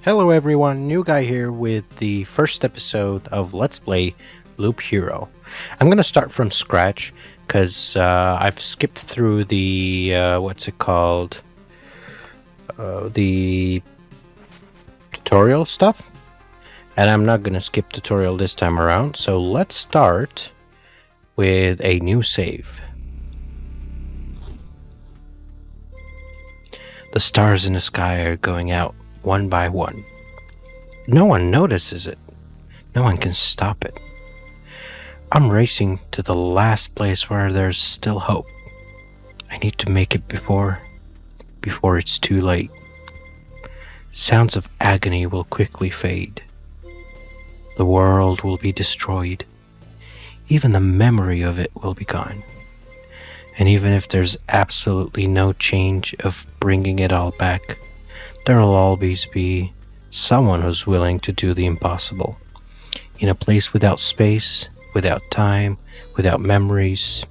Hello everyone, Nugai here with the first episode of Let's Play Loop Hero. I'm gonna start from scratch because I've skipped through the what's it called? The tutorial stuff, and I'm not gonna skip tutorial this time around. So let's start with a new save. The stars in the sky are going out one by one. No one notices it. No one can stop it. I'm racing to the last place where there's still hope. I need to make it before it's too late. Sounds of agony will quickly fade. The world will be destroyed. Even the memory of it will be gone. And even if there's absolutely no change of bringing it all back, there'll always be someone who's willing to do the impossible. In a place without space, without time, without memories.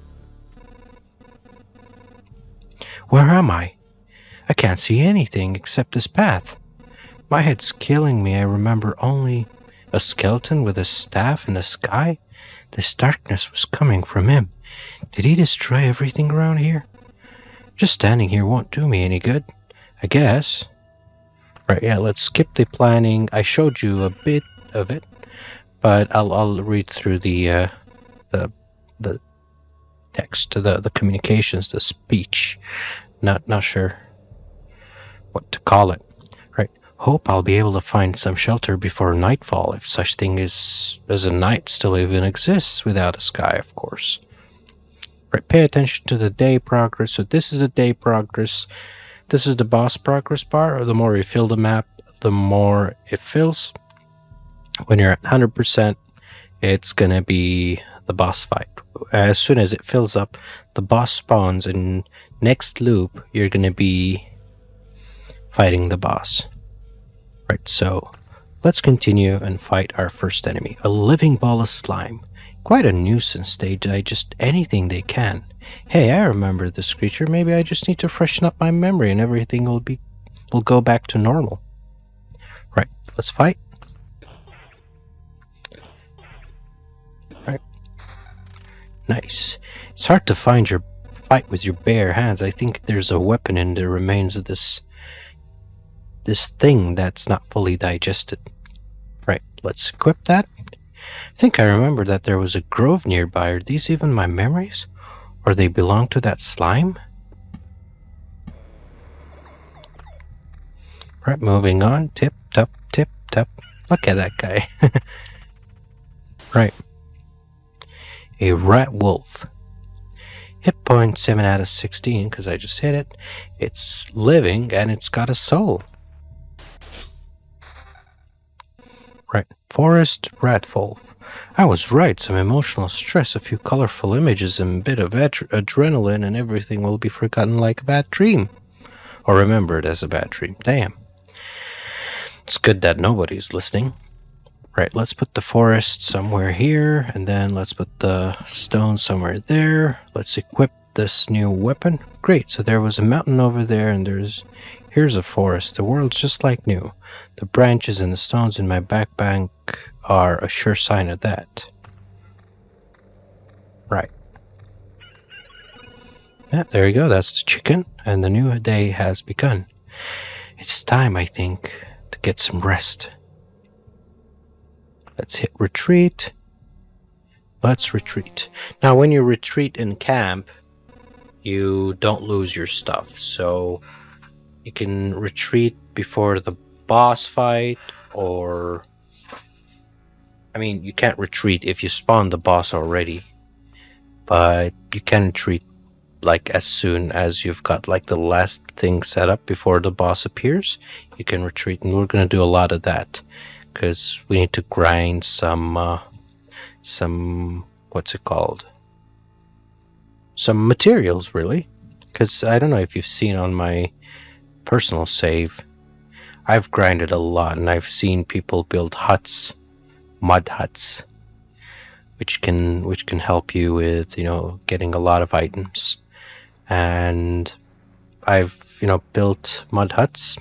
Where am I? I can't see anything except this path. My head's killing me. I remember only a skeleton with a staff in the sky. This darkness was coming from him. Did he destroy everything around here? Just standing here won't do me any good, I guess. Right, yeah, let's skip the planning. I showed you a bit of it, but I'll read through the text, the communications, the speech. Not sure what to call it. Right. Hope I'll be able to find some shelter before nightfall, if such thing as a night still even exists without a sky, of course. Right, pay attention to the day progress. So this is a day progress. This is the boss progress bar. The more you fill the map, the more it fills. When you're at 100%, it's going to be the boss fight. As soon as it fills up, the boss spawns, and next loop, you're going to be fighting the boss. Right, so let's continue and fight our first enemy. A living ball of slime. Quite a nuisance. They digest anything they can. Hey, I remember this creature. Maybe I just need to freshen up my memory and everything will go back to normal. Right, let's fight. Right. Nice. It's hard to find your fight with your bare hands. I think there's a weapon in the remains of this thing that's not fully digested. Right, let's equip that. I think I remember that there was a grove nearby. Are these even my memories? Or they belong to that slime? Right, moving on. Tip, tap, tip, tap. Look at that guy. Right. A rat wolf. Hit point 7 out of 16 because I just hit it. It's living and it's got a soul. Right. Forest rat wolf. I was right. Some emotional stress, a few colorful images, and a bit of adrenaline, and everything will be forgotten like a bad dream. Or remembered as a bad dream. Damn. It's good that nobody's listening. Right, let's put the forest somewhere here, and then let's put the stone somewhere there. Let's equip this new weapon. Great, so there was a mountain over there, and here's a forest. The world's just like new. The branches and the stones in my backpack are a sure sign of that. Right. Yeah, there you go. That's the chicken, and the new day has begun. It's time, I think, to get some rest. Let's hit retreat. Let's retreat. Now, when you retreat in camp, you don't lose your stuff. So you can retreat before the boss fight, or I mean, you can't retreat if you spawn the boss already, but you can retreat like as soon as you've got like the last thing set up before the boss appears. You can retreat, and we're going to do a lot of that because we need to grind some what's it called? Some materials, really. Because I don't know if you've seen on my personal save, I've grinded a lot, and I've seen people build huts, mud huts, which can help you with, getting a lot of items. And I've, built mud huts,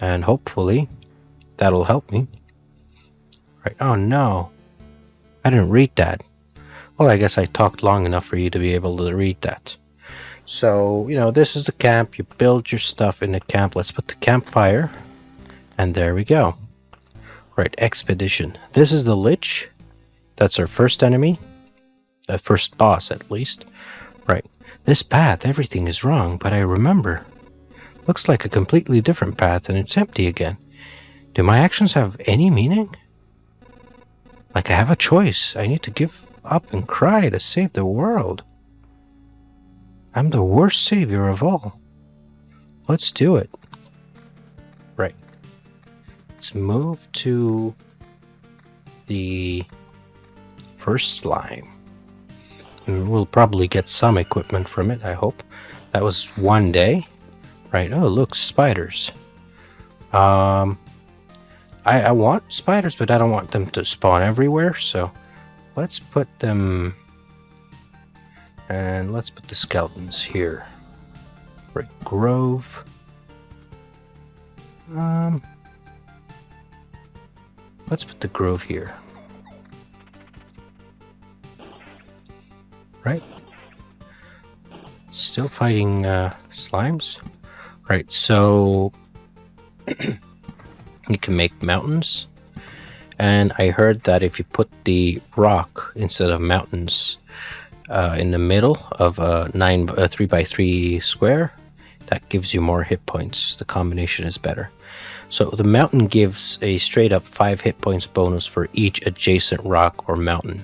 and hopefully That'll help me. Right. Oh no. I didn't read that. Well, I guess I talked long enough for you to be able to read that. So, this is the camp. You build your stuff in the camp. Let's put the campfire. And there we go. Right, expedition. This is the Lich. That's our first enemy. First boss, at least. Right. This path, everything is wrong, but I remember. Looks like a completely different path, and it's empty again. Do my actions have any meaning? Like I have a choice. I need to give up and cry to save the world. I'm the worst savior of all. Let's do it. Right. Let's move to the first slime. And we'll probably get some equipment from it, I hope. That was one day. Right. Oh, look, spiders. I want spiders, but I don't want them to spawn everywhere, so let's put them... And let's put the skeletons here. Right, grove. Let's put the grove here. Right. Still fighting slimes. Right, so you can make mountains. And I heard that if you put the rock instead of mountains in the middle of a 3x3 square, that gives you more hit points. The combination is better. So the mountain gives a straight up 5 hit points bonus for each adjacent rock or mountain,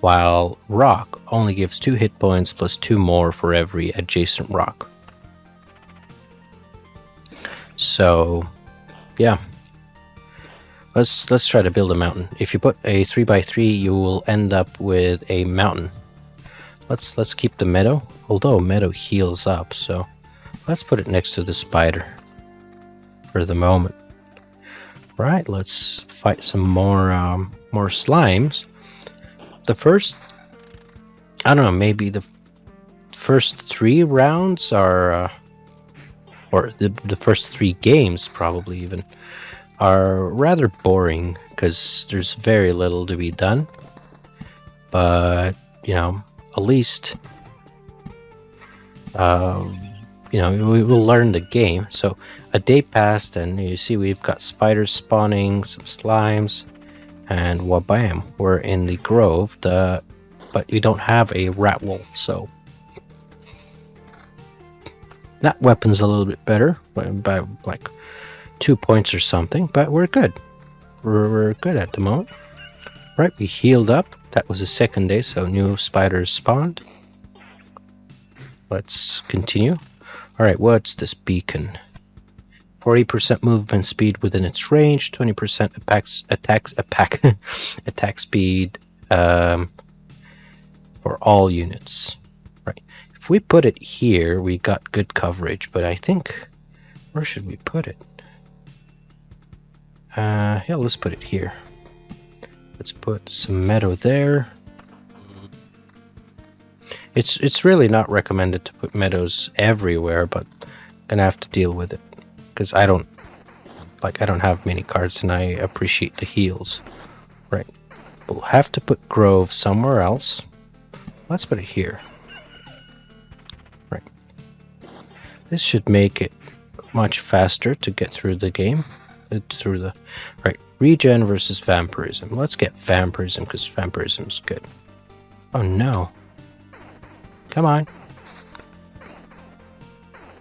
while rock only gives 2 hit points plus 2 more for every adjacent rock. So yeah, let's try to build a mountain. If you put a 3x3, you will end up with a mountain. Let's keep the meadow, although meadow heals up, so let's put it next to the spider for the moment. Right, let's fight some more slimes. The first, I don't know, maybe the first 3 rounds are, or the first 3 games probably even, are rather boring because there's very little to be done. But, at least, we will learn the game. So a day passed, and you see we've got spiders spawning, some slimes, and wabam, we're in the grove. But we don't have a rat wolf, so that weapon's a little bit better by like 2 points or something. But we're good. We're good at the moment. Right, we healed up. That was the second day, so new spiders spawned. Let's continue. Alright, what's this beacon? 40% movement speed within its range, 20% attack speed for all units. Right. If we put it here, we got good coverage, but I think, where should we put it? Yeah, let's put it here. Let's put some meadow there. It's really not recommended to put meadows everywhere, but I'm gonna have to deal with it because I don't have many cards and I appreciate the heals. Right, we'll have to put grove somewhere else. Let's put it here. Right, this should make it much faster to get through the game. Right, regen versus vampirism. Let's get vampirism because vampirism's good. Oh no. Come on.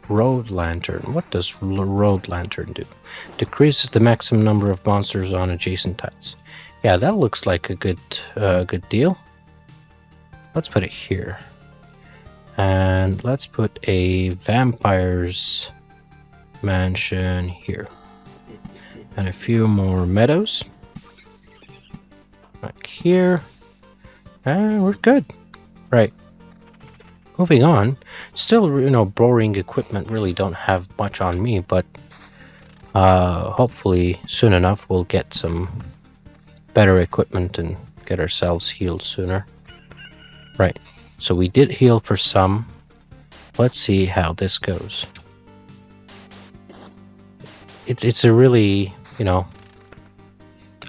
Road Lantern. What does Road Lantern do? Decreases the maximum number of monsters on adjacent tiles. Yeah, that looks like a good deal. Let's put it here. And let's put a vampire's mansion here. And a few more meadows. Back here. And we're good. Right. Moving on, still, boring equipment really don't have much on me, but hopefully soon enough we'll get some better equipment and get ourselves healed sooner. Right, so we did heal for some. Let's see how this goes. It's a really,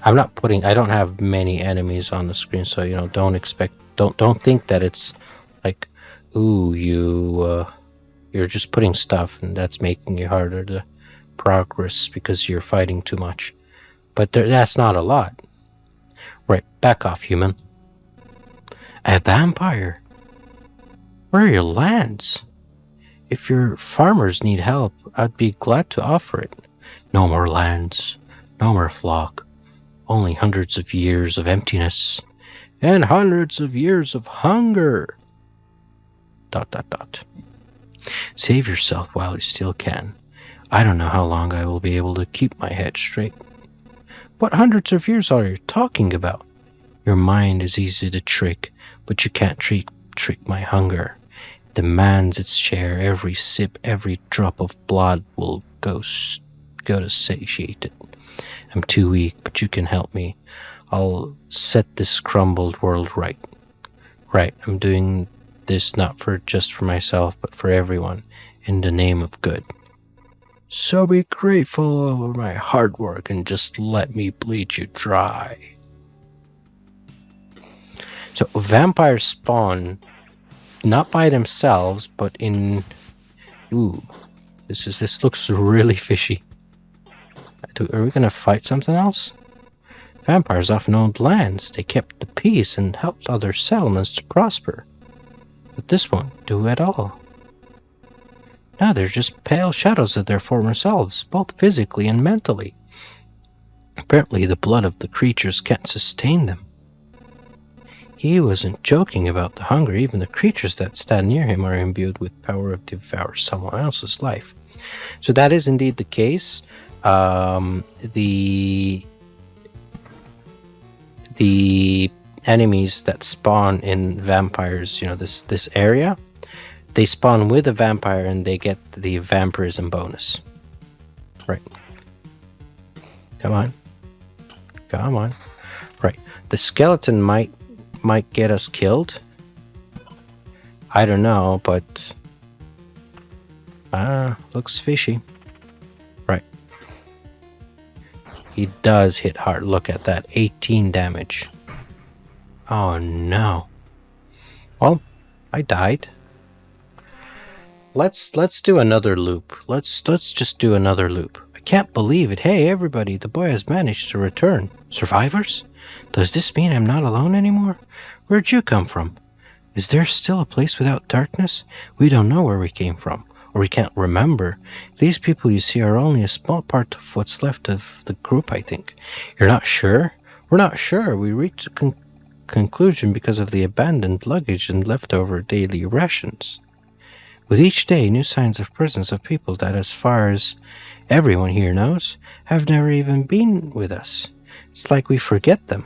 I'm not putting. I don't have many enemies on the screen, so don't expect. Don't think that it's like, ooh, you're just putting stuff, and that's making it harder to progress because you're fighting too much. But that's not a lot. Right, back off, human. A vampire. Where are your lands? If your farmers need help, I'd be glad to offer it. No more lands, no more flock, only hundreds of years of emptiness, and hundreds of years of hunger. ... Save yourself while you still can. I don't know how long I will be able to keep my head straight. What hundreds of years are you talking about? Your mind is easy to trick, but you can't trick my hunger. It demands its share. Every sip, every drop of blood will go to satiate it. I'm too weak, but you can help me. I'll set this crumbled world right. Right, I'm doing this not just for myself, but for everyone, in the name of good. So be grateful over my hard work and just let me bleed you dry. So vampires spawn not by themselves, but in... Ooh, this looks really fishy. Are we gonna fight something else? Vampires often owned lands. They kept the peace and helped other settlements to prosper. But this won't do at all. Now they're just pale shadows of their former selves, both physically and mentally. Apparently the blood of the creatures can't sustain them. He wasn't joking about the hunger. Even the creatures that stand near him are imbued with power of devour someone else's life. So that is indeed the case. The enemies that spawn in vampires, this area, they spawn with a vampire and they get the vampirism bonus. Right. Come on. Right. The skeleton might get us killed. I don't know, but looks fishy. Right. He does hit hard. Look at that. 18 damage. Oh no. Well, I died. Let's do another loop. Let's just do another loop. I can't believe it. Hey everybody, the boy has managed to return. Survivors? Does this mean I'm not alone anymore? Where'd you come from? Is there still a place without darkness? We don't know where we came from, or we can't remember. These people you see are only a small part of what's left of the group, I think. You're not sure? We're not sure. We reached a conclusion because of the abandoned luggage and leftover daily rations. With each day, new signs of presence of people that, as far as everyone here knows, have never even been with us. It's like we forget them.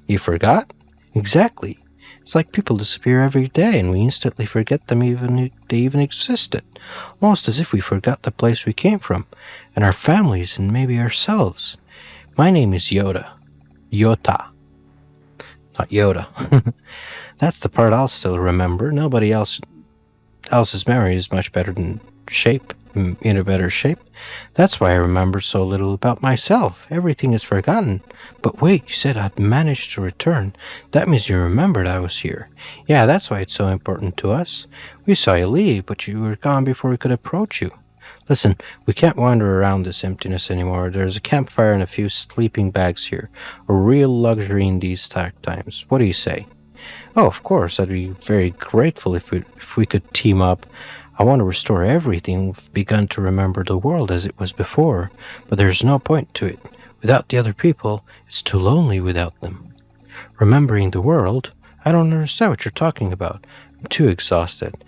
You forgot? Exactly. It's like people disappear every day and we instantly forget them they even existed. Almost as if we forgot the place we came from, and our families and maybe ourselves. My name is Yoda. Yota. Not Yoda. That's the part I'll still remember. Nobody else's memory is much better than in a better shape. That's why I remember so little about myself. Everything is forgotten. But wait, you said I'd managed to return. That means you remembered I was here. Yeah, that's why it's so important to us. We saw you leave, but you were gone before we could approach you. Listen, we can't wander around this emptiness anymore. There's a campfire and a few sleeping bags here. A real luxury in these dark times. What do you say? Oh, of course, I'd be very grateful if we could team up. I want to restore everything. We've begun to remember the world as it was before, but there's no point to it. Without the other people, it's too lonely without them. Remembering the world? I don't understand what you're talking about. I'm too exhausted.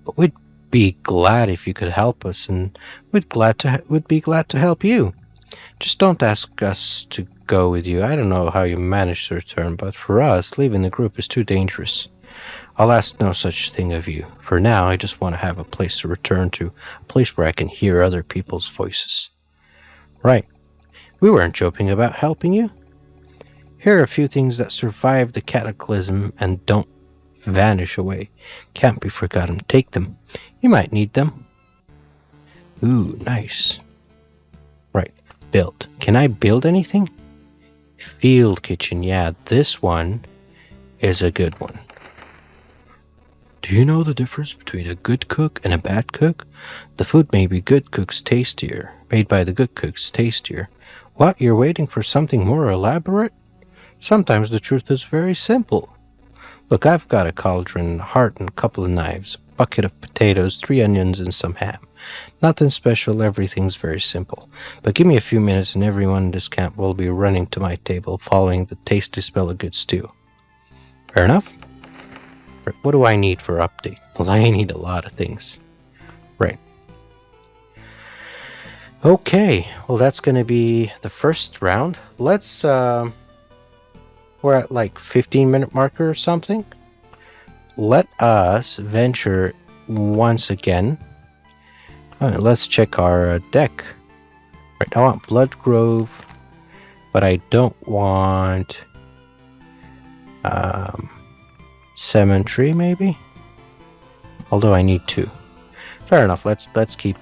But we'd be glad if you could help us, and we'd be glad to help you. Just don't ask us to go with you. I don't know how you managed to return, but for us, leaving the group is too dangerous. I'll ask no such thing of you. For now, I just want to have a place to return to, a place where I can hear other people's voices. Right. We weren't joking about helping you. Here are a few things that survive the cataclysm and don't vanish away. Can't be forgotten. Take them. You might need them. Ooh, nice. Right. Build. Can I build anything? Field kitchen. Yeah, this one is a good one. Do you know the difference between a good cook and a bad cook? The food may be good cooks tastier, made by the good cooks tastier. What, you're waiting for something more elaborate? Sometimes the truth is very simple. Look, I've got a cauldron, heart, and a couple of knives, a bucket of potatoes, 3 onions, and some ham. Nothing special, everything's very simple. But give me a few minutes and everyone in this camp will be running to my table, following the tasty smell of good stew. Fair enough? What do I need for update? Well, I need a lot of things. Right. Okay, well that's gonna be the first round. Let's, we're at like 15-minute marker or something. Let us venture once again. Alright, let's check our deck. Right, I want Blood Grove, but I don't want Cemetery, maybe? Although I need 2. Fair enough, let's keep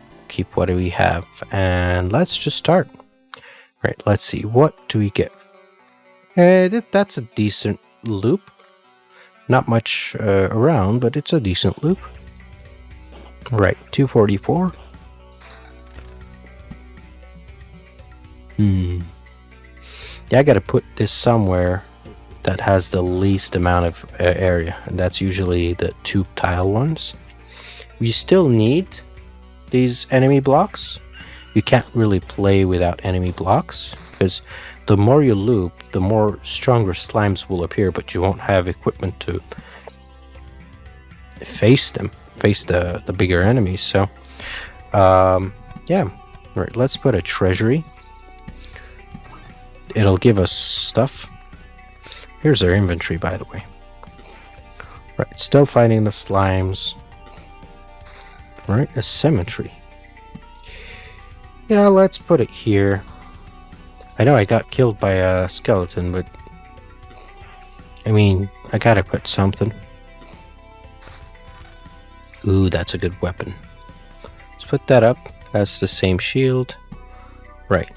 what we have, and let's just start. Right, let's see, what do we get? That's a decent loop. Not much around, but it's a decent loop. Right, 244. Yeah, I gotta put this somewhere that has the least amount of area, and that's usually the 2 tile ones. We still need these enemy blocks. You can't really play without enemy blocks, because the more you loop, the more stronger slimes will appear, but you won't have equipment to face them, face the bigger enemies. So yeah, right, let's put a treasury. It'll give us stuff. Here's our inventory, by the way. Right, still fighting the slimes. Right, a cemetery. Yeah, let's put it here. I know I got killed by a skeleton, but I mean, I gotta put something. Ooh, that's a good weapon. Let's put that up. That's the same shield. Right.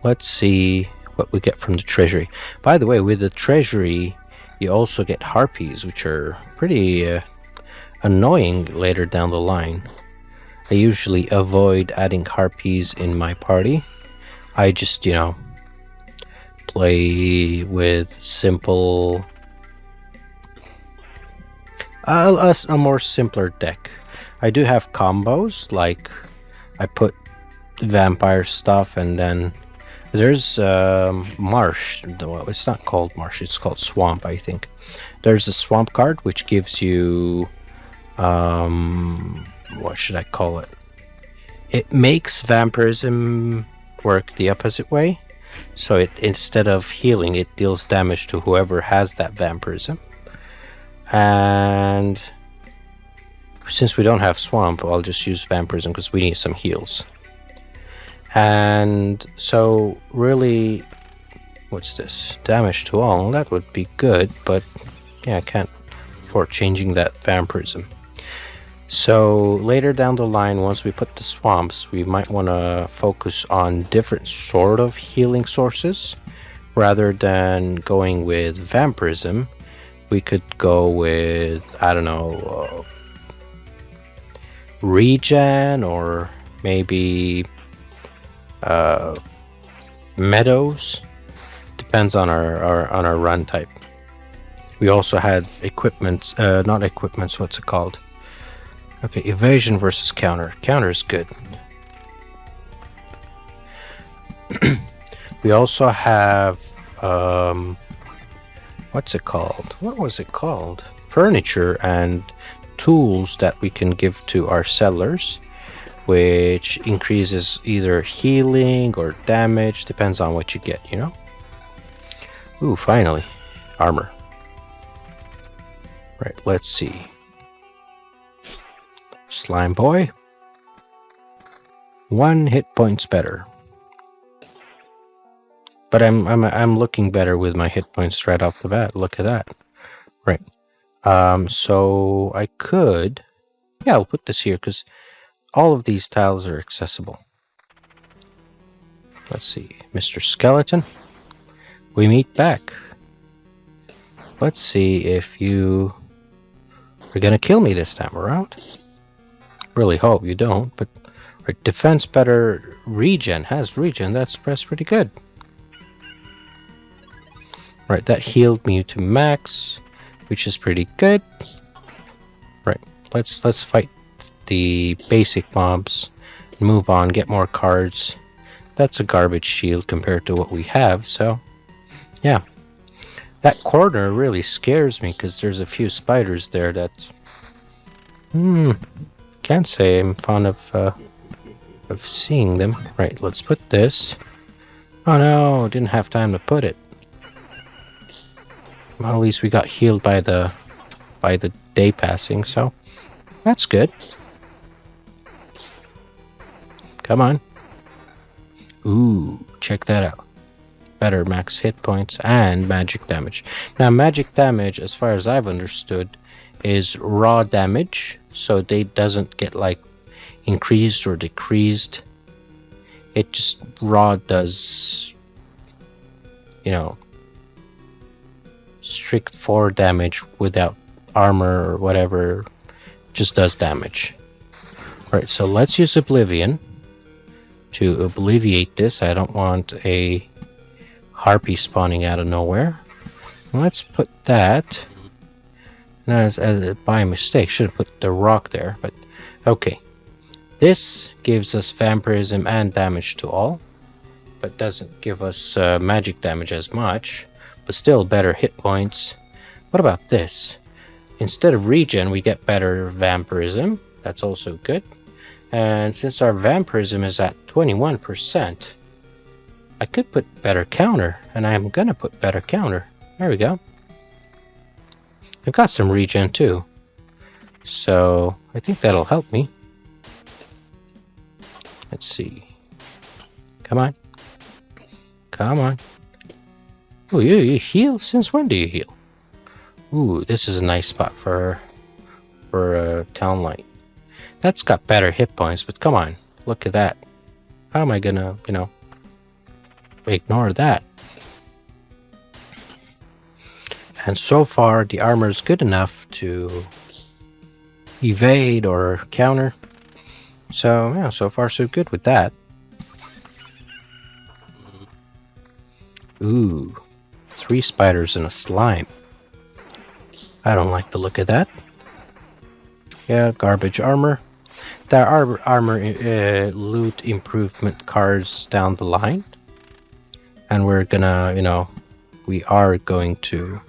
Let's see what we get from the treasury. By the way, with the treasury, you also get harpies, which are pretty annoying later down the line. I usually avoid adding harpies in my party. I just, you know, play with simple... a more simpler deck. I do have combos, like I put vampire stuff, and then there's marsh. Well, it's not called marsh, it's called swamp, I think. There's a swamp card which gives you what should I call it? It makes vampirism work the opposite way. So it, instead of healing, it deals damage to whoever has that vampirism. And since we don't have swamp, I'll just use vampirism because we need some heals. And so really, what's this? Damage to all, that would be good, but yeah, I can't afford changing that vampirism. So later down the line, once we put the swamps, we might want to focus on different sort of healing sources. Rather than going with vampirism, we could go with, I don't know, regen, or maybe meadows. Depends on our run type. We also have equipment, not equipments, what's it called? Okay, evasion versus counter. Counter is good. We also have what's it called? What was it called? Furniture and tools that we can give to our sellers, which increases either healing or damage, depends on what you get, you know? Ooh, finally. Armor. Right, let's see. Slime boy. 1 hit points better. But I'm looking better with my hit points right off the bat. Look at that. Right. So I could, yeah, I'll put this here because all of these tiles are accessible. Let's see. Mr. Skeleton. We meet back. Let's see if you are gonna kill me this time around. Really hope you don't, but right, defense better, regen, has regen, that's pretty good. Right, that healed me to max, which is pretty good. Right, let's fight the basic mobs, move on, get more cards. That's a garbage shield compared to what we have, so yeah. That corner really scares me because there's a few spiders there that can't say I'm fond of seeing them. Right, let's put this. Oh no, didn't have time to put it. Well, at least we got healed by the day passing, so that's good. Come on. Ooh, check that out. Better max hit points and magic damage. Now, magic damage, as far as I've understood, is raw damage, so it doesn't get like increased or decreased. It just raw does, you know, strict 4 damage without armor or whatever. Just does damage. Right, so let's use Oblivion to obliviate this. I don't want a harpy spawning out of nowhere. Let's put that. Now, as by mistake, should have put the rock there, but okay. This gives us vampirism and damage to all, but doesn't give us magic damage as much, but still better hit points. What about this? Instead of regen, we get better vampirism. That's also good. And since our vampirism is at 21%, I could put better counter, and I'm gonna put better counter. There we go. I've got some regen too, so I think that'll help me. Let's see. Come on. Come on. Oh, you heal? Since when do you heal? Ooh, this is a nice spot for Town Light. That's got better hit points, but come on. Look at that. How am I gonna, ignore that? And so far, the armor is good enough to evade or counter. So, yeah, so far so good with that. Ooh, 3 spiders and a slime. I don't like the look of that. Yeah, garbage armor. There are armor loot improvement cards down the line. And we're gonna, we are going to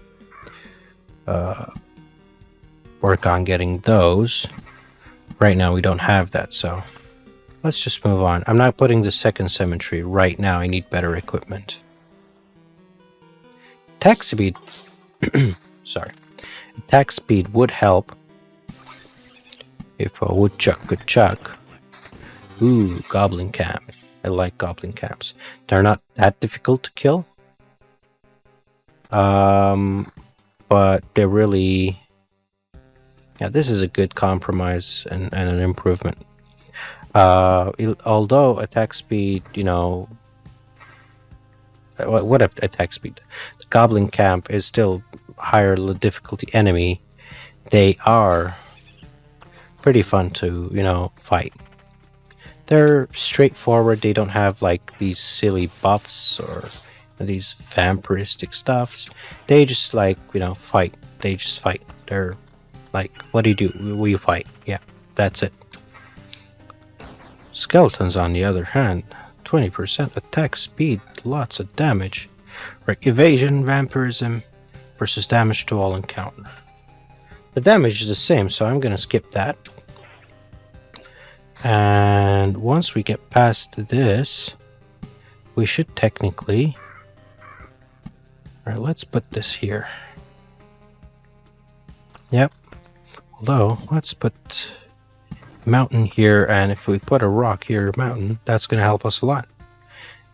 work on getting those. Right now we don't have that, so let's just move on. I'm not putting the second cemetery right now. I need better equipment. Attack speed, sorry. Attack speed would help if a woodchuck could chuck. Ooh, goblin camp. I like goblin camps. They're not that difficult to kill. But they're really... Yeah, this is a good compromise and an improvement. Although attack speed, what attack speed? The goblin camp is still higher difficulty enemy. They are pretty fun to, fight. They're straightforward. They don't have like these silly buffs or these vampiristic stuffs. They just fight. They just fight. They're like, what do you do? We fight. Yeah, that's it. Skeletons, on the other hand, 20% attack speed, lots of damage. Right, evasion, vampirism versus damage to all encounter. The damage is the same, so I'm gonna skip that. And once we get past this, we should technically... Alright, let's put this here. Yep. Although, let's put mountain here, and if we put a rock here, mountain, that's going to help us a lot.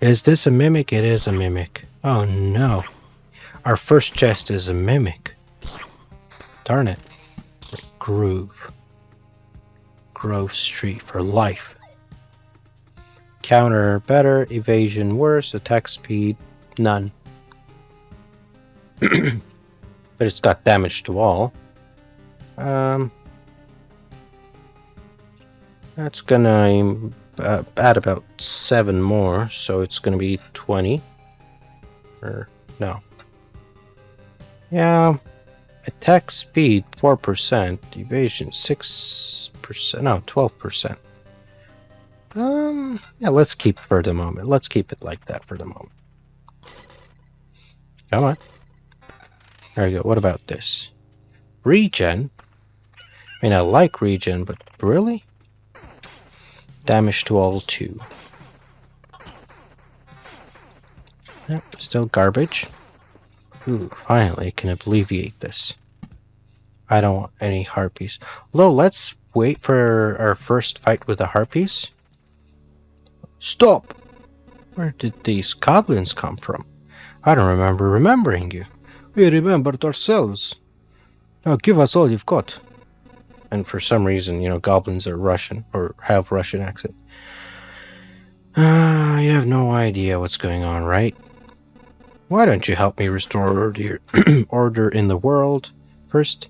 Is this a mimic? It is a mimic. Oh no. Our first chest is a mimic. Darn it. Groove. Grove Street for life. Counter better, evasion worse, attack speed none. But it's got damage to all. That's gonna add about 7 more, so it's gonna be 20. Or no. Yeah. Attack speed 4%, evasion 6%, no, 12%. Yeah, let's keep for the moment. Let's keep it like that for the moment. Come on. There you go. What about this? Regen? I mean, I like regen, but really? Damage to all 2. Yep, still garbage. Ooh, finally, I can alleviate this. I don't want any harpies. Although, let's wait for our first fight with the harpies. Stop! Where did these goblins come from? I don't remember remembering you. We remembered ourselves. Now give us all you've got. And for some reason, you know, goblins are Russian, or have Russian accent. You have no idea what's going on, right? Why don't you help me restore your order in the world first?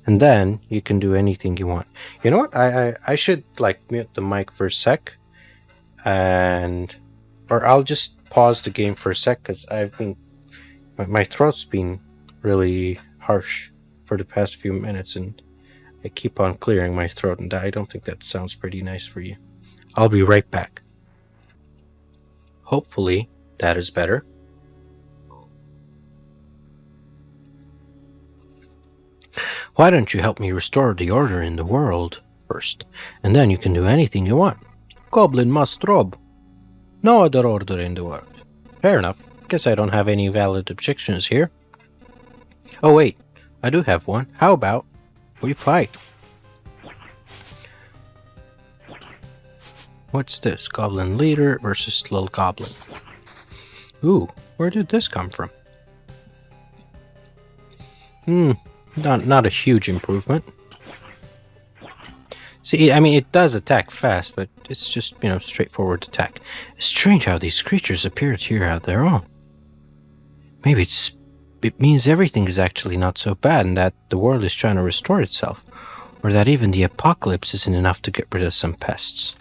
And then you can do anything you want. You know what? I should, like, mute the mic for a sec. Or I'll just pause the game for a sec, because I've been... My throat's been really harsh for the past few minutes, and I keep on clearing my throat, and I don't think that sounds pretty nice for you. I'll be right back. Hopefully, that is better. Why don't you help me restore the order in the world first, and then you can do anything you want. Goblin must rob. No other order in the world. Fair enough. Guess I don't have any valid objections here. Oh wait, I do have one. How about we fight? What's this? Goblin leader versus little goblin. Ooh, where did this come from? Not a huge improvement. See, I mean, it does attack fast, but it's just, you know, straightforward attack. It's strange how these creatures appeared here on their own. Maybe it means everything is actually not so bad, and that the world is trying to restore itself, or that even the apocalypse isn't enough to get rid of some pests.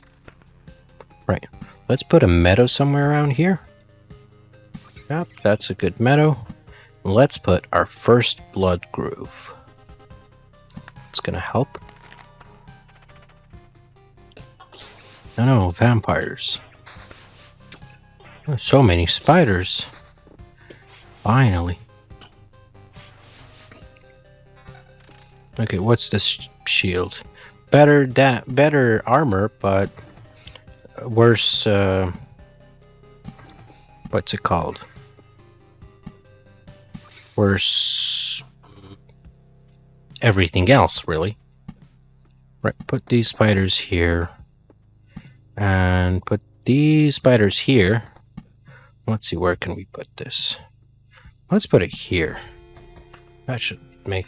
Right, let's put a meadow somewhere around here. Yep, that's a good meadow. Let's put our first blood groove. It's gonna help. No, vampires. Oh, so many spiders. Finally. Okay, what's this shield? Better armor, but worse. What's it called? Worse. Everything else, really. Right. Put these spiders here, and put these spiders here. Let's see, where can we put this? Let's put it here. That should make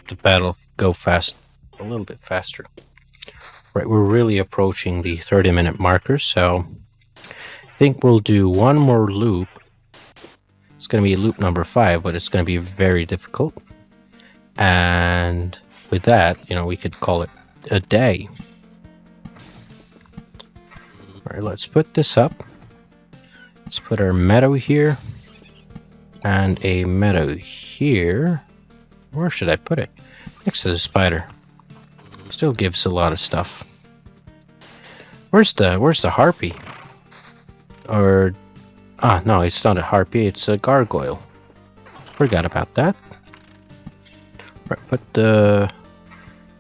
the battle go fast, a little bit faster. Right, we're really approaching the 30-minute marker, so I think we'll do one more loop. It's going to be loop number 5, but it's going to be very difficult. And with that, you know, we could call it a day. All right, let's put this up. Let's put our meadow here. And a meadow here. Where should I put it? Next to the spider. Still gives a lot of stuff. Where's the harpy? Or no, it's not a harpy, it's a gargoyle. Forgot about that. Right, put the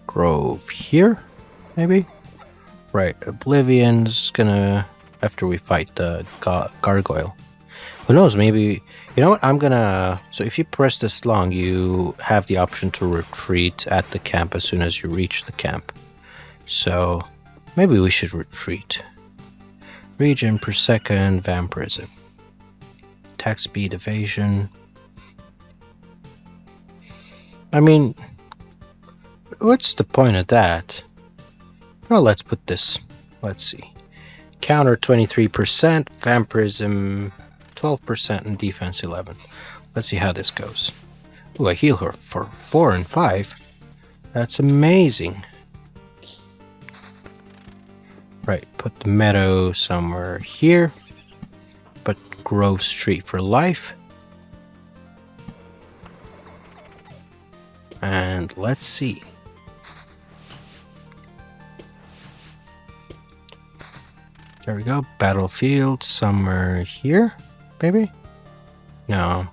grove here, maybe? Right, Oblivion's gonna, after we fight the gargoyle. Who knows, maybe, you know what, I'm gonna, so if you press this long, you have the option to retreat at the camp as soon as you reach the camp. So, maybe we should retreat. Regen per second, vampirism. Attack speed, evasion. I mean, what's the point of that? Well, let's put this, let's see. Counter 23%, vampirism 12%, and defense 11. Let's see how this goes. Ooh, I heal her for 4 and 5. That's amazing. Right, put the meadow somewhere here. But Grove Street for life. And let's see. There we go. Battlefield somewhere here, maybe? No.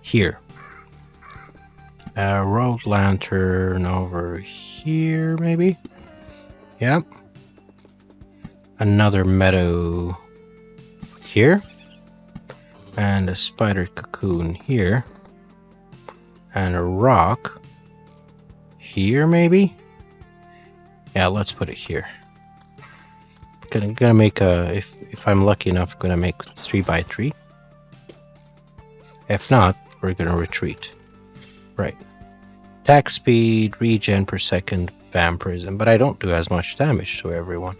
Here. Road lantern over here, maybe? Yep. Another meadow here. And a spider cocoon here. And a rock here, maybe? Yeah, let's put it here. Gonna make a, if I'm lucky enough, gonna make 3x3. If not, we're gonna retreat. Right. Attack speed, regen per second, vampirism, but I don't do as much damage to everyone.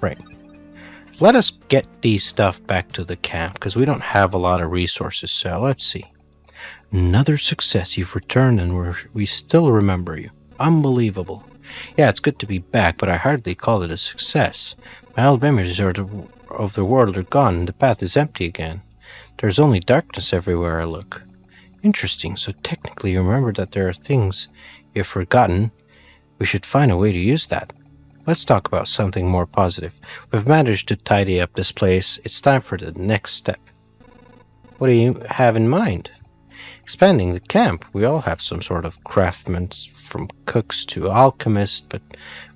Right. Let us get these stuff back to the camp, because we don't have a lot of resources, so let's see. Another success. You've returned and we still remember you. Unbelievable. Yeah, it's good to be back, but I hardly call it a success. My old memories of the world are gone, and the path is empty again. There's only darkness everywhere I look. Interesting, so technically you remember that there are things you've forgotten. We should find a way to use that. Let's talk about something more positive. We've managed to tidy up this place. It's time for the next step. What do you have in mind? Expanding the camp. We all have some sort of craftsmen, from cooks to alchemists, but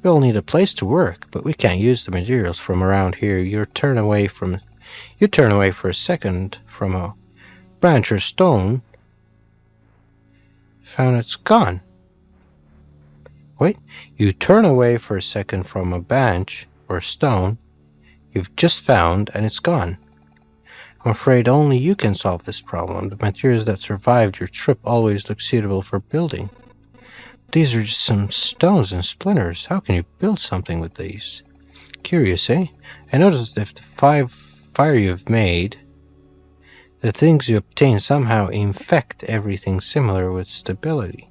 we all need a place to work. But we can't use the materials from around here. You turn away for a second from a branch or stone. Found it's gone. Wait, you turn away for a second from a branch or stone you've just found and it's gone. I'm afraid only you can solve this problem. The materials that survived your trip always look suitable for building. These are just some stones and splinters. How can you build something with these? Curious, eh? I noticed if the fire you've made, the things you obtain somehow infect everything similar with stability.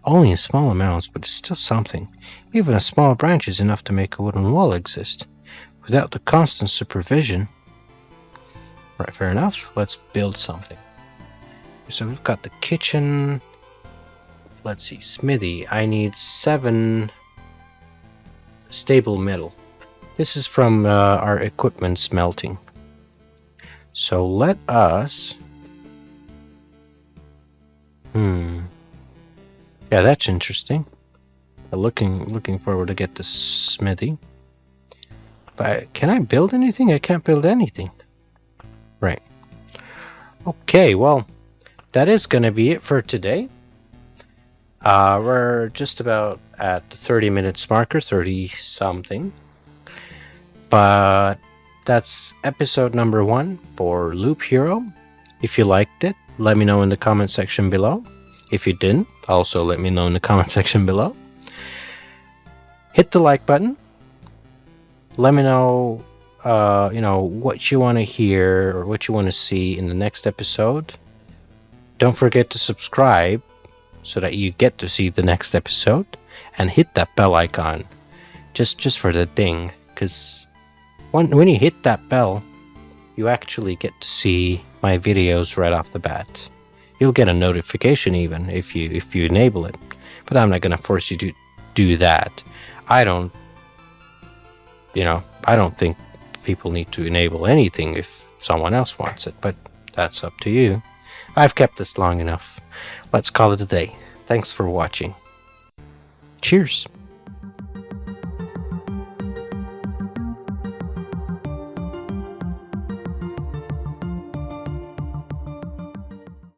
Only in small amounts, but it's still something. Even a small branch is enough to make a wooden wall exist. Without the constant supervision... Right, fair enough. Let's build something. So we've got the kitchen. Let's see, smithy. I need 7 stable metal. This is from our equipment smelting. So let us... Yeah, that's interesting. Looking forward to get this smithy. But can I build anything? I can't build anything. Right. Okay, well, that is going to be it for today. We're just about at the 30 minutes marker, 30 something. But that's episode number 1 for Loop Hero. If you liked it, let me know in the comment section below. If you didn't, also let me know in the comment section below. Hit the like button. Let me know, what you want to hear or what you want to see in the next episode. Don't forget to subscribe so that you get to see the next episode, and hit that bell icon just for the ding, because when you hit that bell, you actually get to see my videos right off the bat. You'll get a notification even if you enable it, but I'm not going to force you to do that. I don't think people need to enable anything if someone else wants it, but that's up to you. I've kept this long enough. Let's call it a day. Thanks for watching. Cheers.